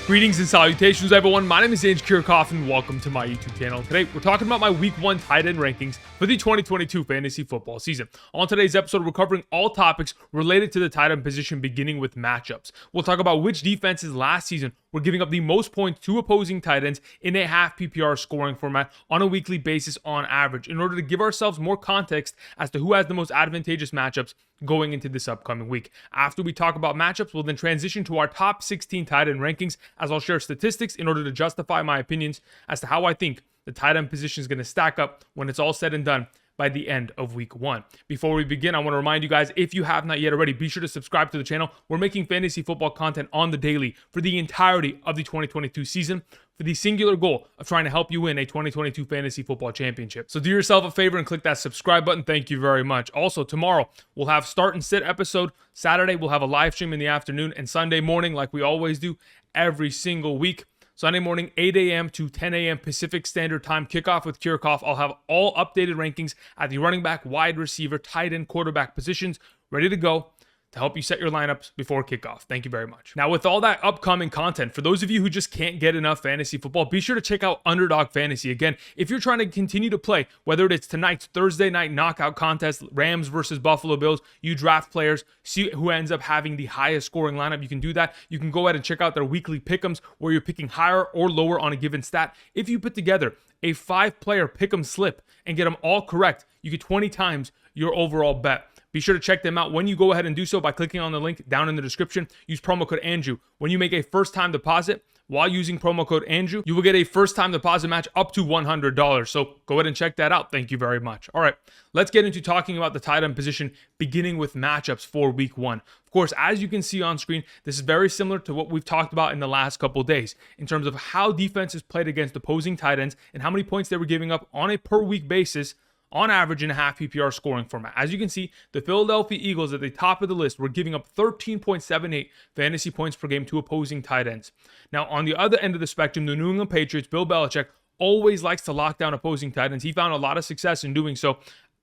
Greetings and salutations, everyone. My name is Ange Kirchhoff, and welcome to my YouTube channel. Today, we're talking about my Week 1 tight end rankings for the 2022 fantasy football season. On today's episode, we're covering all topics related to the tight end position, beginning with matchups. We'll talk about which defenses last season were giving up the most points to opposing tight ends in a half PPR scoring format on a weekly basis on average, in order to give ourselves more context as to who has the most advantageous matchups going into this upcoming week. After we talk about matchups, we'll then transition to our top 16 tight end rankings, as I'll share statistics in order to justify my opinions as to how I think the tight end position is going to stack up when it's all said and done by the end of Week 1. Before we begin, I want to remind you guys, if you have not yet already, be sure to subscribe to the channel. We're making fantasy football content on the daily for the entirety of the 2022 season, for the singular goal of trying to help you win a 2022 fantasy football championship. So do yourself a favor and click that subscribe button. Thank you very much. Also, tomorrow we'll have start and sit episode. Saturday we'll have a live stream in the afternoon, and Sunday morning, like we always do every single week, Sunday morning, 8 a.m. to 10 a.m. Pacific Standard Time kickoff with Kirchhoff. I'll have all updated rankings at the running back, wide receiver, tight end, quarterback positions ready to go to help you set your lineups before kickoff. Thank you very much. Now, with all that upcoming content, for those of you who just can't get enough fantasy football, be sure to check out Underdog Fantasy. Again, if you're trying to continue to play, whether it's tonight's Thursday night knockout contest, Rams versus Buffalo Bills, you draft players, see who ends up having the highest scoring lineup, you can do that. You can go ahead and check out their weekly pick'ems, where you're picking higher or lower on a given stat. If you put together a 5-player pick'em slip and get them all correct, you get 20 times your overall bet. Be sure to check them out when you go ahead and do so by clicking on the link down in the description. Use promo code Andrew. When you make a first-time deposit while using promo code Andrew, you will get a first-time deposit match up to $100. So go ahead and check that out. Thank you very much. All right, let's get into talking about the tight end position, beginning with matchups for Week 1. Of course, as you can see on screen, this is very similar to what we've talked about in the last couple of days in terms of how defenses played against opposing tight ends and how many points they were giving up on a per-week basis on average in a half PPR scoring format. As you can see, the Philadelphia Eagles at the top of the list were giving up 13.78 fantasy points per game to opposing tight ends. Now, on the other end of the spectrum, the New England Patriots, Bill Belichick, always likes to lock down opposing tight ends. He found a lot of success in doing so,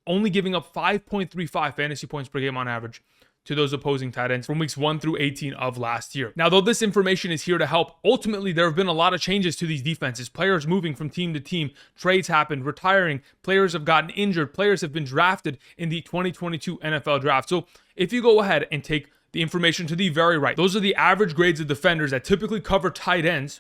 only giving up 5.35 fantasy points per game on average to those opposing tight ends from weeks 1 through 18 of last year. Now, though this information is here to help, ultimately there have been a lot of changes to these defenses. Players moving from team to team, trades happened, retiring, players have gotten injured, players have been drafted in the 2022 NFL draft. So if you go ahead and take the information to the very right, those are the average grades of defenders that typically cover tight ends,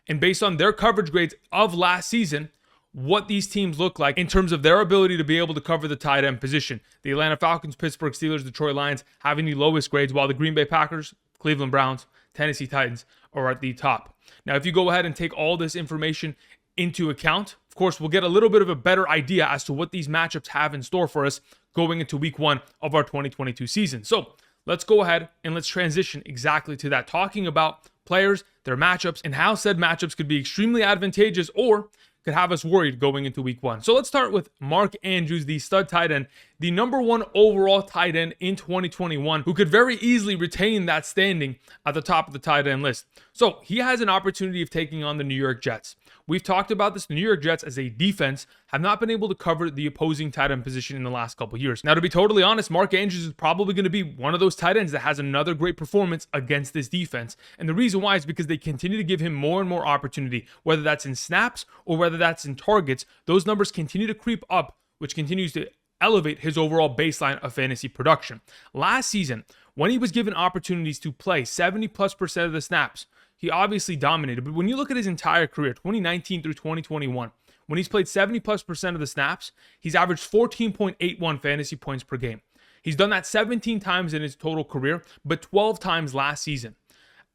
and based on their coverage grades of last season, what these teams look like in terms of their ability to be able to cover the tight end position. The Atlanta Falcons, Pittsburgh Steelers, Detroit Lions having the lowest grades, while the Green Bay Packers, Cleveland Browns, Tennessee Titans are at the top. Now, if you go ahead and take all this information into account, of course, we'll get a little bit of a better idea as to what these matchups have in store for us going into Week 1 of our 2022 season. So let's go ahead and let's transition exactly to that, talking about players, their matchups, and how said matchups could be extremely advantageous or could have us worried going into Week 1. So let's start with Mark Andrews, the stud tight end, the number 1 overall tight end in 2021, who could very easily retain that standing at the top of the tight end list. So he has an opportunity of taking on the New York Jets. We've talked about this. The New York Jets as a defense have not been able to cover the opposing tight end position in the last couple years. Now, to be totally honest, Mark Andrews is probably going to be one of those tight ends that has another great performance against this defense. And the reason why is because they continue to give him more and more opportunity, whether that's in snaps or whether that's in targets. Those numbers continue to creep up, which continues to elevate his overall baseline of fantasy production. Last season, when he was given opportunities to play 70+% of the snaps, he obviously dominated. But when you look at his entire career, 2019 through 2021, when he's played 70+% of the snaps, he's averaged 14.81 fantasy points per game. He's done that 17 times in his total career, but 12 times last season.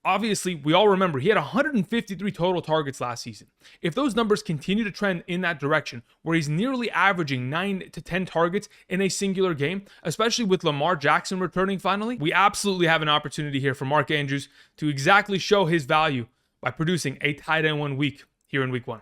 Obviously, we all remember he had 153 total targets last season. If those numbers continue to trend in that direction, where he's nearly averaging 9 to 10 targets in a singular game, especially with Lamar Jackson returning finally, we absolutely have an opportunity here for Mark Andrews to exactly show his value by producing a tight end 1 week here in Week 1.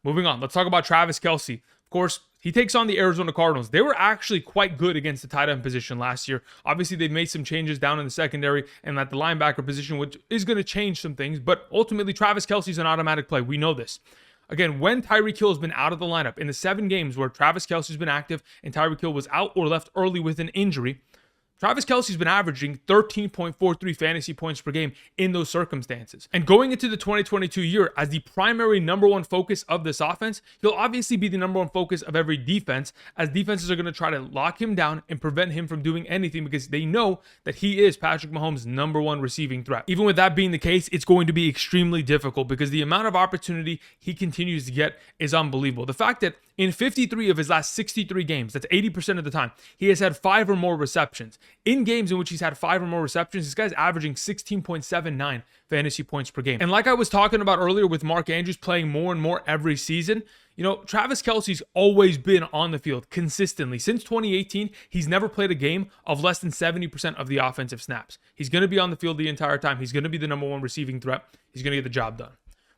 Moving on, let's talk about Travis Kelce. Of course, he takes on the Arizona Cardinals. They were actually quite good against the tight end position last year. Obviously, they've made some changes down in the secondary and at the linebacker position, which is going to change some things. But ultimately, Travis Kelce is an automatic play. We know this. Again, when Tyreek Hill has been out of the lineup, in the 7 games where Travis Kelce has been active and Tyreek Hill was out or left early with an injury, Travis Kelce's been averaging 13.43 fantasy points per game in those circumstances. And going into the 2022 year as the primary number one focus of this offense, he'll obviously be the number one focus of every defense, as defenses are going to try to lock him down and prevent him from doing anything because they know that he is Patrick Mahomes' number one receiving threat. Even with that being the case, it's going to be extremely difficult because the amount of opportunity he continues to get is unbelievable. The fact that in 53 of his last 63 games, that's 80% of the time, he has had 5 or more receptions. In games in which he's had 5 or more receptions, this guy's averaging 16.79 fantasy points per game. And like I was talking about earlier with Mark Andrews playing more and more every season, Travis Kelce's always been on the field consistently. Since 2018, he's never played a game of less than 70% of the offensive snaps. He's going to be on the field the entire time. He's going to be the number one receiving threat. He's going to get the job done.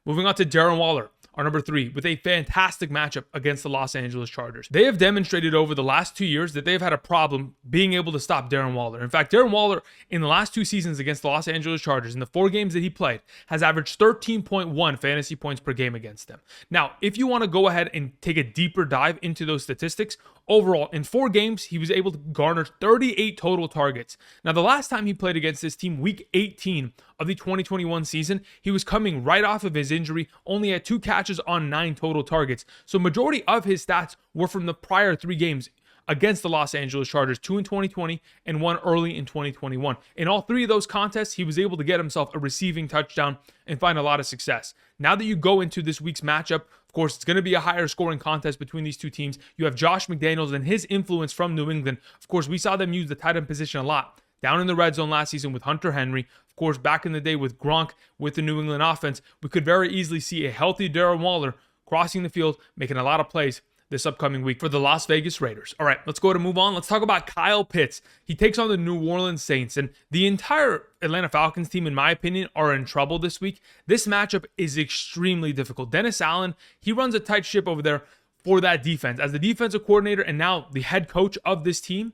Moving on to Darren Waller, our number 3, with a fantastic matchup against the Los Angeles Chargers. They have demonstrated over the last 2 years that they've had a problem being able to stop Darren Waller. In fact, Darren Waller, in the last 2 seasons against the Los Angeles Chargers, in the 4 games that he played, has averaged 13.1 fantasy points per game against them. Now, if you want to go ahead and take a deeper dive into those statistics, overall, in 4 games, he was able to garner 38 total targets. Now, the last time he played against this team, week 18 of the 2021 season, he was coming right off of his injury, only had 2 catches on 9 total targets. So majority of his stats were from the prior 3 games against the Los Angeles Chargers, 2 in 2020 and 1 early in 2021. In all 3 of those contests, he was able to get himself a receiving touchdown and find a lot of success. Now that you go into this week's matchup, of course, it's going to be a higher scoring contest between these 2 teams. You have Josh McDaniels and his influence from New England. Of course, we saw them use the tight end position a lot down in the red zone last season with Hunter Henry. Of course, back in the day with Gronk with the New England offense, we could very easily see a healthy Darren Waller crossing the field, making a lot of plays this upcoming week for the Las Vegas Raiders. All right, let's go to move on. Let's talk about Kyle Pitts. He takes on the New Orleans Saints, and the entire Atlanta Falcons team, in my opinion, are in trouble this week. This matchup is extremely difficult. Dennis Allen, he runs a tight ship over there for that defense. As the defensive coordinator and now the head coach of this team,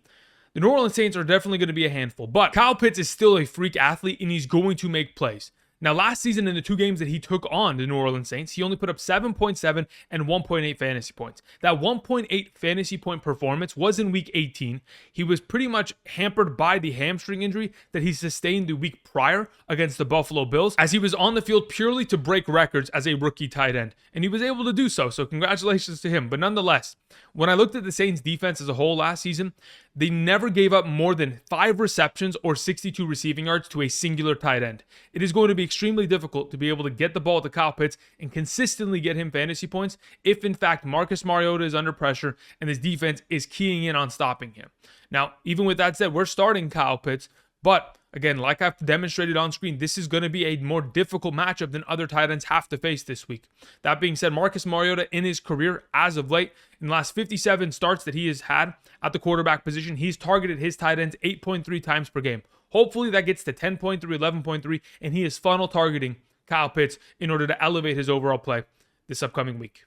the New Orleans Saints are definitely going to be a handful, but Kyle Pitts is still a freak athlete and he's going to make plays. Now, last season in the 2 games that he took on the New Orleans Saints, he only put up 7.7 and 1.8 fantasy points. That 1.8 fantasy point performance was in week 18. He was pretty much hampered by the hamstring injury that he sustained the week prior against the Buffalo Bills, as he was on the field purely to break records as a rookie tight end. And he was able to do so, so congratulations to him. But nonetheless, when I looked at the Saints defense as a whole last season, they never gave up more than 5 receptions or 62 receiving yards to a singular tight end. It is going to be extremely difficult to be able to get the ball to Kyle Pitts and consistently get him fantasy points if, in fact, Marcus Mariota is under pressure and his defense is keying in on stopping him. Now, even with that said, we're starting Kyle Pitts, but again, like I've demonstrated on screen, this is going to be a more difficult matchup than other tight ends have to face this week. That being said, Marcus Mariota in his career as of late, in the last 57 starts that he has had at the quarterback position, he's targeted his tight ends 8.3 times per game. Hopefully that gets to 10.3, 11.3, and he is funnel targeting Kyle Pitts in order to elevate his overall play this upcoming week.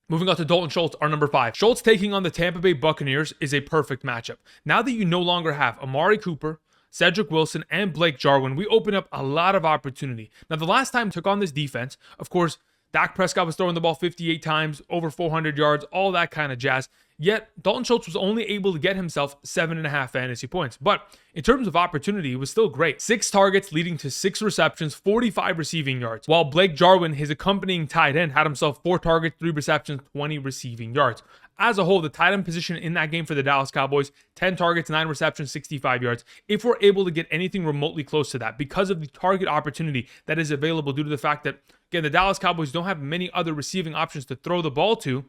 Moving on to Dalton Schultz, our number 5. Schultz taking on the Tampa Bay Buccaneers is a perfect matchup. Now that you no longer have Amari Cooper, Cedric Wilson, and Blake Jarwin, we open up a lot of opportunity. Now, the last time took on this defense, of course, Dak Prescott was throwing the ball 58 times, over 400 yards, all that kind of jazz. Yet, Dalton Schultz was only able to get himself 7.5 fantasy points. But in terms of opportunity, it was still great. 6 targets leading to 6 receptions, 45 receiving yards. While Blake Jarwin, his accompanying tight end, had himself 4 targets, 3 receptions, 20 receiving yards. As a whole, the tight end position in that game for the Dallas Cowboys, 10 targets, 9 receptions, 65 yards. If we're able to get anything remotely close to that, because of the target opportunity that is available due to the fact that, again, the Dallas Cowboys don't have many other receiving options to throw the ball to,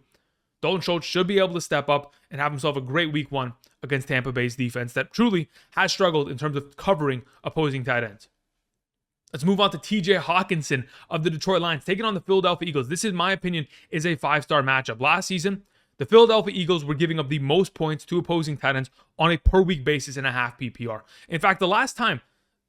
Dalton Schultz should be able to step up and have himself a great week 1 against Tampa Bay's defense that truly has struggled in terms of covering opposing tight ends. Let's move on to TJ Hockenson of the Detroit Lions, taking on the Philadelphia Eagles. This, in my opinion, is a 5-star matchup. Last season, the Philadelphia Eagles were giving up the most points to opposing tight ends on a per-week basis in a half PPR. In fact, the last time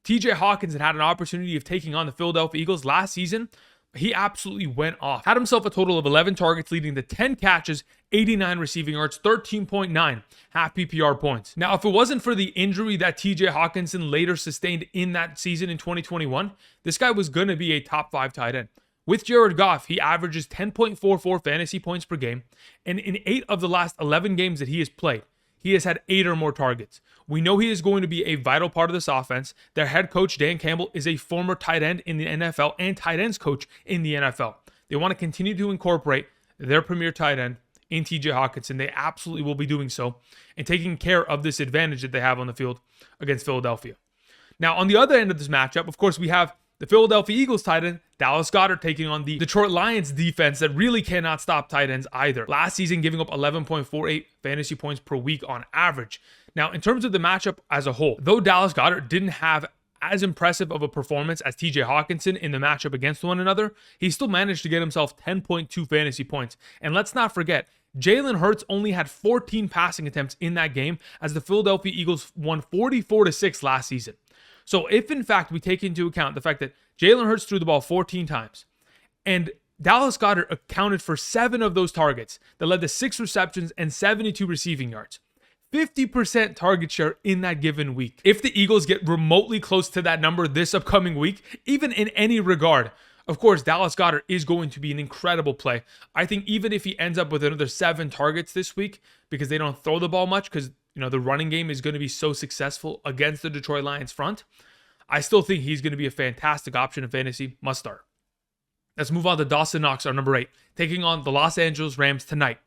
TJ Hockenson had an opportunity of taking on the Philadelphia Eagles last season, he absolutely went off. Had himself a total of 11 targets, leading to 10 catches, 89 receiving yards, 13.9 half PPR points. Now, if it wasn't for the injury that TJ Hockenson later sustained in that season in 2021, this guy was going to be a top 5 tight end. With Jared Goff, he averages 10.44 fantasy points per game, and in 8 of the last 11 games that he has played, he has had 8 or more targets. We know he is going to be a vital part of this offense. Their head coach, Dan Campbell, is a former tight end in the NFL and tight ends coach in the NFL. They want to continue to incorporate their premier tight end in TJ Hockenson. They absolutely will be doing so and taking care of this advantage that they have on the field against Philadelphia. Now, on the other end of this matchup, of course, we have the Philadelphia Eagles tight end, Dallas Goedert, taking on the Detroit Lions defense that really cannot stop tight ends either. Last season, giving up 11.48 fantasy points per week on average. Now, in terms of the matchup as a whole, though Dallas Goedert didn't have as impressive of a performance as TJ Hockenson in the matchup against one another, he still managed to get himself 10.2 fantasy points. And let's not forget, Jalen Hurts only had 14 passing attempts in that game as the Philadelphia Eagles won 44-6 last season. So if in fact we take into account the fact that Jalen Hurts threw the ball 14 times and Dallas Goedert accounted for 7 of those targets that led to 6 receptions and 72 receiving yards, 50% target share in that given week. If the Eagles get remotely close to that number this upcoming week, even in any regard, of course, Dallas Goedert is going to be an incredible play. I think even if he ends up with another 7 targets this week, because they don't throw the ball much, because the running game is going to be so successful against the Detroit Lions front, I still think he's going to be a fantastic option in fantasy. Must start. Let's move on to Dawson Knox, our number 8, taking on the Los Angeles Rams tonight.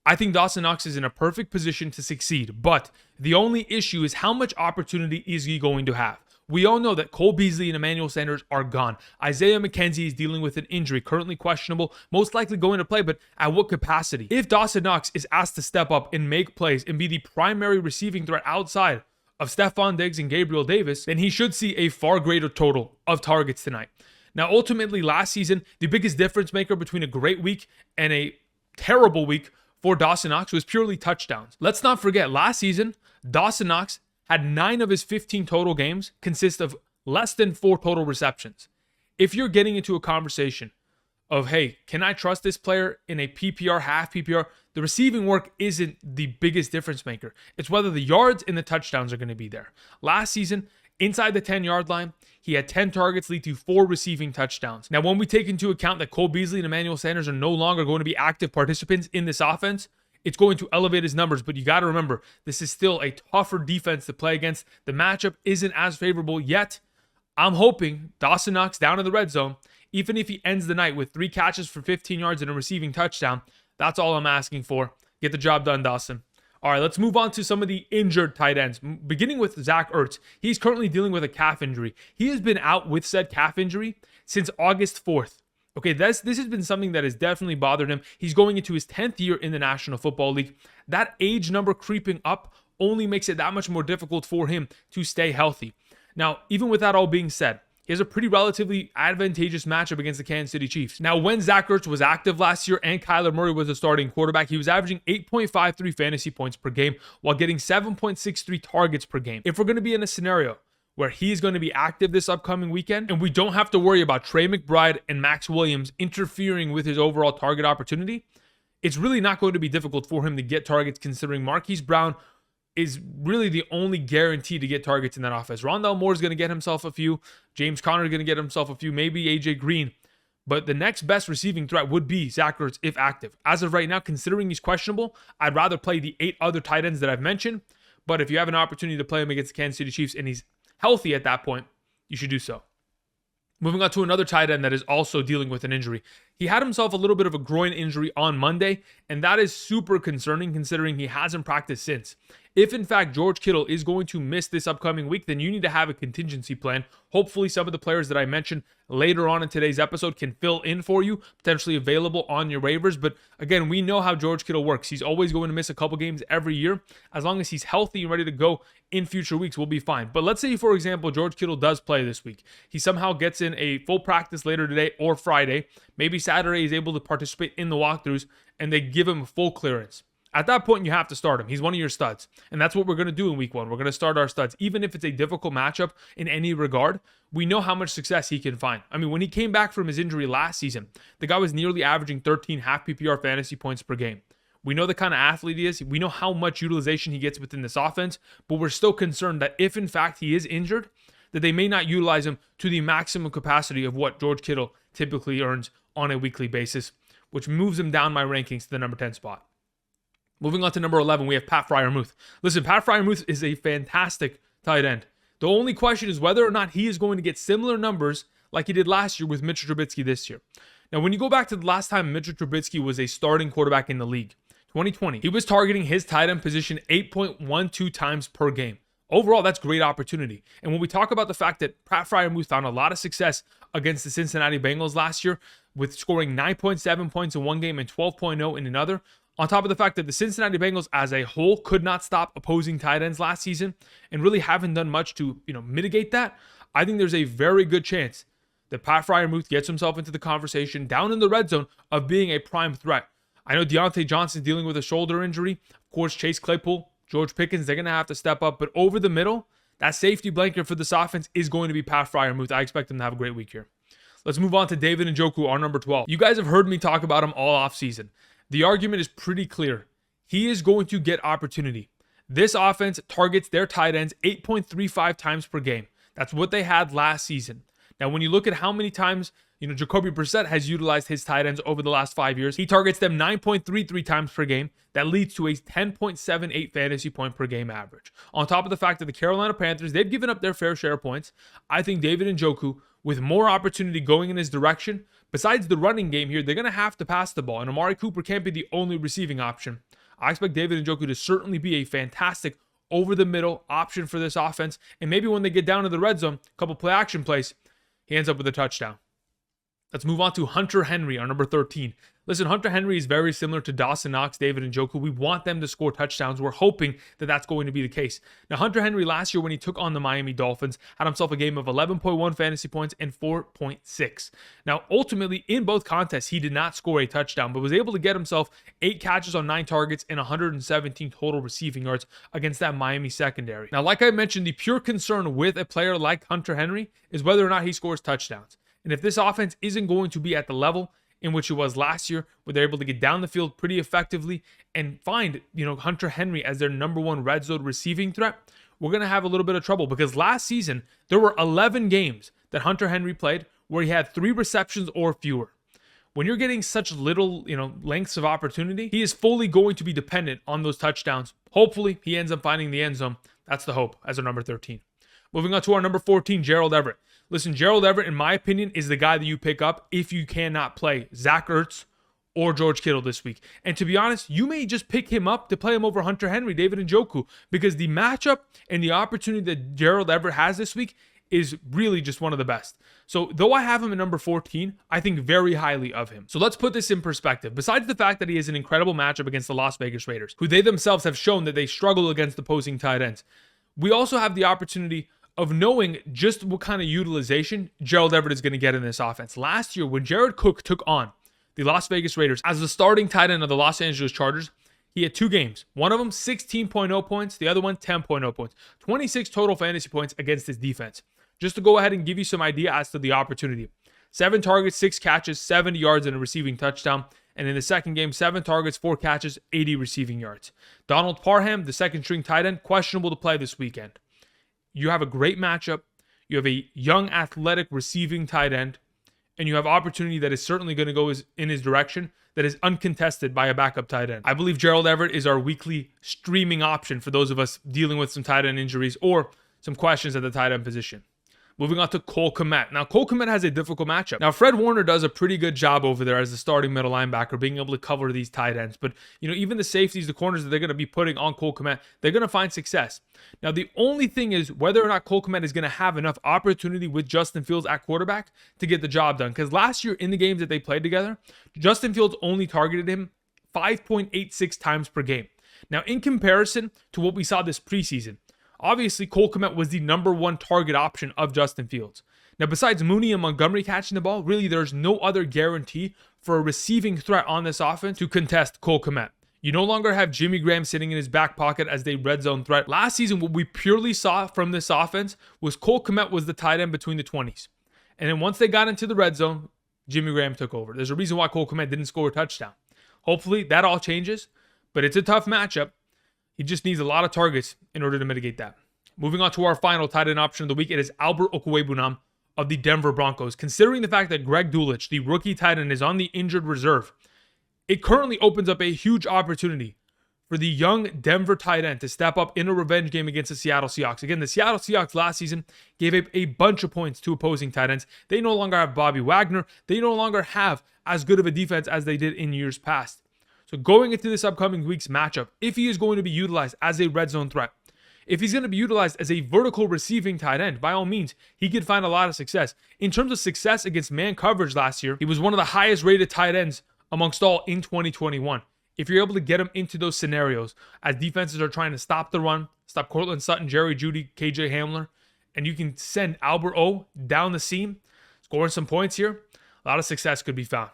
I think Dawson Knox is in a perfect position to succeed, but the only issue is how much opportunity is he going to have? We all know that Cole Beasley and Emmanuel Sanders are gone. Isaiah McKenzie is dealing with an injury, currently questionable, most likely going to play, but at what capacity? If Dawson Knox is asked to step up and make plays and be the primary receiving threat outside of Stephon Diggs and Gabriel Davis, then he should see a far greater total of targets tonight. Now, ultimately, last season, the biggest difference maker between a great week and a terrible week for Dawson Knox was purely touchdowns. Let's not forget, last season, Dawson Knox had 9 of his 15 total games consist of less than 4 total receptions. If you're getting into a conversation of, hey, can I trust this player in a PPR, half PPR? The receiving work isn't the biggest difference maker. It's whether the yards and the touchdowns are going to be there. Last season, inside the 10-yard line, he had 10 targets lead to 4 receiving touchdowns. Now, when we take into account that Cole Beasley and Emmanuel Sanders are no longer going to be active participants in this offense, it's going to elevate his numbers, but you got to remember, this is still a tougher defense to play against. The matchup isn't as favorable yet. I'm hoping Dawson Knox down in the red zone, even if he ends the night with 3 catches for 15 yards and a receiving touchdown. That's all I'm asking for. Get the job done, Dawson. All right, let's move on to some of the injured tight ends, beginning with Zach Ertz. He's currently dealing with a calf injury. He has been out with said calf injury since August 4th. Okay, this has been something that has definitely bothered him. He's going into his 10th year in the National Football League. That age number creeping up only makes it that much more difficult for him to stay healthy. Now, even with that all being said, he has a pretty relatively advantageous matchup against the Kansas City Chiefs. Now, when Zach Ertz was active last year and Kyler Murray was the starting quarterback, he was averaging 8.53 fantasy points per game while getting 7.63 targets per game. If we're going to be in a scenario where he's going to be active this upcoming weekend, and we don't have to worry about Trey McBride and Max Williams interfering with his overall target opportunity, it's really not going to be difficult for him to get targets, considering Marquise Brown is really the only guarantee to get targets in that offense. Rondale Moore is going to get himself a few. James Conner is going to get himself a few, maybe AJ Green. But the next best receiving threat would be Zach Ertz if active. As of right now, considering he's questionable, I'd rather play the 8 other tight ends that I've mentioned. But if you have an opportunity to play him against the Kansas City Chiefs and he's healthy at that point, you should do so. Moving on to another tight end that is also dealing with an injury. He had himself a little bit of a groin injury on Monday, and that is super concerning considering he hasn't practiced since. If in fact George Kittle is going to miss this upcoming week, then you need to have a contingency plan. Hopefully some of the players that I mentioned later on in today's episode can fill in for you, potentially available on your waivers. But again, we know how George Kittle works. He's always going to miss a couple games every year. As long as he's healthy and ready to go in future weeks, we'll be fine. But let's say, for example, George Kittle does play this week. He somehow gets in a full practice later today or Friday. Maybe Saturday he's able to participate in the walkthroughs and they give him full clearance. At that point, you have to start him. He's one of your studs. And that's what we're going to do in week 1. We're going to start our studs. Even if it's a difficult matchup in any regard, we know how much success he can find. I mean, when he came back from his injury last season, the guy was nearly averaging 13 half PPR fantasy points per game. We know the kind of athlete he is. We know how much utilization he gets within this offense, but we're still concerned that if in fact he is injured, that they may not utilize him to the maximum capacity of what George Kittle typically earns on a weekly basis, which moves him down my rankings to the number 10 spot. Moving on to number 11, we have Pat Freiermuth. Listen, Pat Freiermuth is a fantastic tight end. The only question is whether or not he is going to get similar numbers like he did last year with Mitchell Trubisky this year. Now, when you go back to the last time Mitchell Trubisky was a starting quarterback in the league, 2020, he was targeting his tight end position 8.12 times per game. Overall, that's great opportunity. And when we talk about the fact that Pat Freiermuth found a lot of success against the Cincinnati Bengals last year with scoring 9.7 points in one game and 12.0 in another, on top of the fact that the Cincinnati Bengals as a whole could not stop opposing tight ends last season and really haven't done much to, mitigate that, I think there's a very good chance that Pat Freiermuth gets himself into the conversation down in the red zone of being a prime threat. I know Deontay Johnson's dealing with a shoulder injury. Of course, Chase Claypool, George Pickens, they're going to have to step up. But over the middle, that safety blanket for this offense is going to be Pat Freiermuth. I expect him to have a great week here. Let's move on to David Njoku, our number 12. You guys have heard me talk about him all offseason. The argument is pretty clear. He is going to get opportunity. This offense targets their tight ends 8.35 times per game. That's what they had last season. Now, when you look at how many times, Jacoby Brissett has utilized his tight ends over the last 5 years, he targets them 9.33 times per game. That leads to a 10.78 fantasy point per game average. On top of the fact that the Carolina Panthers, they've given up their fair share of points, I think David Njoku, with more opportunity going in his direction, besides the running game here, they're going to have to pass the ball, and Amari Cooper can't be the only receiving option. I expect David Njoku to certainly be a fantastic over-the-middle option for this offense, and maybe when they get down to the red zone, a couple play-action plays, he ends up with a touchdown. Let's move on to Hunter Henry, our number 13. Listen, Hunter Henry is very similar to Dawson Knox, David Njoku. We want them to score touchdowns. We're hoping that that's going to be the case. Now, Hunter Henry last year when he took on the Miami Dolphins had himself a game of 11.1 fantasy points and 4.6. Now, ultimately, in both contests, he did not score a touchdown, but was able to get himself 8 catches on 9 targets and 117 total receiving yards against that Miami secondary. Now, like I mentioned, the pure concern with a player like Hunter Henry is whether or not he scores touchdowns. And if this offense isn't going to be at the level in which it was last year, where they're able to get down the field pretty effectively and find, Hunter Henry as their number one red zone receiving threat, we're going to have a little bit of trouble because last season, there were 11 games that Hunter Henry played where he had 3 receptions or fewer. When you're getting such little, lengths of opportunity, he is fully going to be dependent on those touchdowns. Hopefully, he ends up finding the end zone. That's the hope as our number 13. Moving on to our number 14, Gerald Everett. Listen, Gerald Everett, in my opinion, is the guy that you pick up if you cannot play Zach Ertz or George Kittle this week. And to be honest, you may just pick him up to play him over Hunter Henry, David Njoku, because the matchup and the opportunity that Gerald Everett has this week is really just one of the best. So though I have him at number 14, I think very highly of him. So let's put this in perspective. Besides the fact that he has an incredible matchup against the Las Vegas Raiders, who they themselves have shown that they struggle against opposing tight ends, we also have the opportunity of knowing just what kind of utilization Gerald Everett is going to get in this offense. Last year, when Jared Cook took on the Las Vegas Raiders as the starting tight end of the Los Angeles Chargers, he had 2 games. One of them, 16.0 points. The other one, 10.0 points. 26 total fantasy points against his defense. Just to go ahead and give you some idea as to the opportunity. 7 targets, 6 catches, 70 yards, and a receiving touchdown. And in the second game, 7 targets, 4 catches, 80 receiving yards. Donald Parham, the second string tight end, questionable to play this weekend. You have a great matchup. You have a young, athletic receiving tight end. And you have opportunity that is certainly going to go in his direction that is uncontested by a backup tight end. I believe Gerald Everett is our weekly streaming option for those of us dealing with some tight end injuries or some questions at the tight end position. Moving on to Cole Kmet. Now, Cole Kmet has a difficult matchup. Now, Fred Warner does a pretty good job over there as the starting middle linebacker, being able to cover these tight ends. But, even the safeties, the corners that they're going to be putting on Cole Kmet, they're going to find success. Now, the only thing is whether or not Cole Kmet is going to have enough opportunity with Justin Fields at quarterback to get the job done. Because last year in the games that they played together, Justin Fields only targeted him 5.86 times per game. Now, in comparison to what we saw this preseason, obviously, Cole Kmet was the number 1 target option of Justin Fields. Now, besides Mooney and Montgomery catching the ball, really there's no other guarantee for a receiving threat on this offense to contest Cole Kmet. You no longer have Jimmy Graham sitting in his back pocket as the red zone threat. Last season, what we purely saw from this offense was Cole Kmet was the tight end between the 20s. And then once they got into the red zone, Jimmy Graham took over. There's a reason why Cole Kmet didn't score a touchdown. Hopefully, that all changes, but it's a tough matchup. He just needs a lot of targets in order to mitigate that. Moving on to our final tight end option of the week, it is Albert Okwuegbunam of the Denver Broncos. Considering the fact that Greg Dulcich, the rookie tight end, is on the injured reserve, it currently opens up a huge opportunity for the young Denver tight end to step up in a revenge game against the Seattle Seahawks. Again, the Seattle Seahawks last season gave up a bunch of points to opposing tight ends. They no longer have Bobby Wagner. They no longer have as good of a defense as they did in years past. So going into this upcoming week's matchup, if he is going to be utilized as a red zone threat, if he's going to be utilized as a vertical receiving tight end, by all means, he could find a lot of success. In terms of success against man coverage last year, he was one of the highest rated tight ends amongst all in 2021. If you're able to get him into those scenarios as defenses are trying to stop the run, stop Cortland Sutton, Jerry Jeudy, KJ Hamler, and you can send Albert O down the seam, scoring some points here, a lot of success could be found.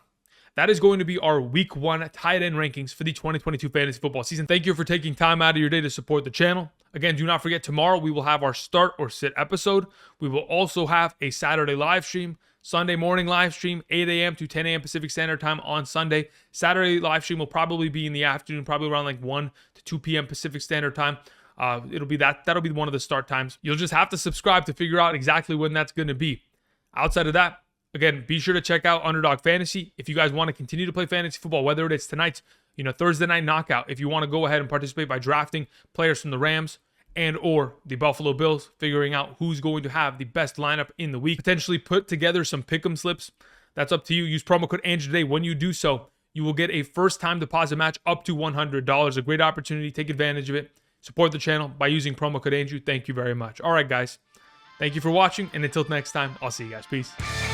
That is going to be our week 1 tight end rankings for the 2022 fantasy football season. Thank you for taking time out of your day to support the channel. Again, do not forget, tomorrow we will have our start or sit episode. We will also have a Saturday live stream, Sunday morning live stream, 8 a.m. to 10 a.m. Pacific Standard Time on Sunday. Saturday live stream will probably be in the afternoon, probably around like 1 to 2 p.m. Pacific Standard Time. That'll be one of the start times. You'll just have to subscribe to figure out exactly when that's going to be. Outside of that, again, be sure to check out Underdog Fantasy. If you guys want to continue to play fantasy football, whether it's tonight's Thursday night knockout, if you want to go ahead and participate by drafting players from the Rams and or the Buffalo Bills, figuring out who's going to have the best lineup in the week, potentially put together some pick'em slips. That's up to you. Use promo code Andrew today. When you do so, you will get a first-time deposit match up to $100. A great opportunity. Take advantage of it. Support the channel by using promo code Andrew. Thank you very much. All right, guys. Thank you for watching, and until next time, I'll see you guys. Peace.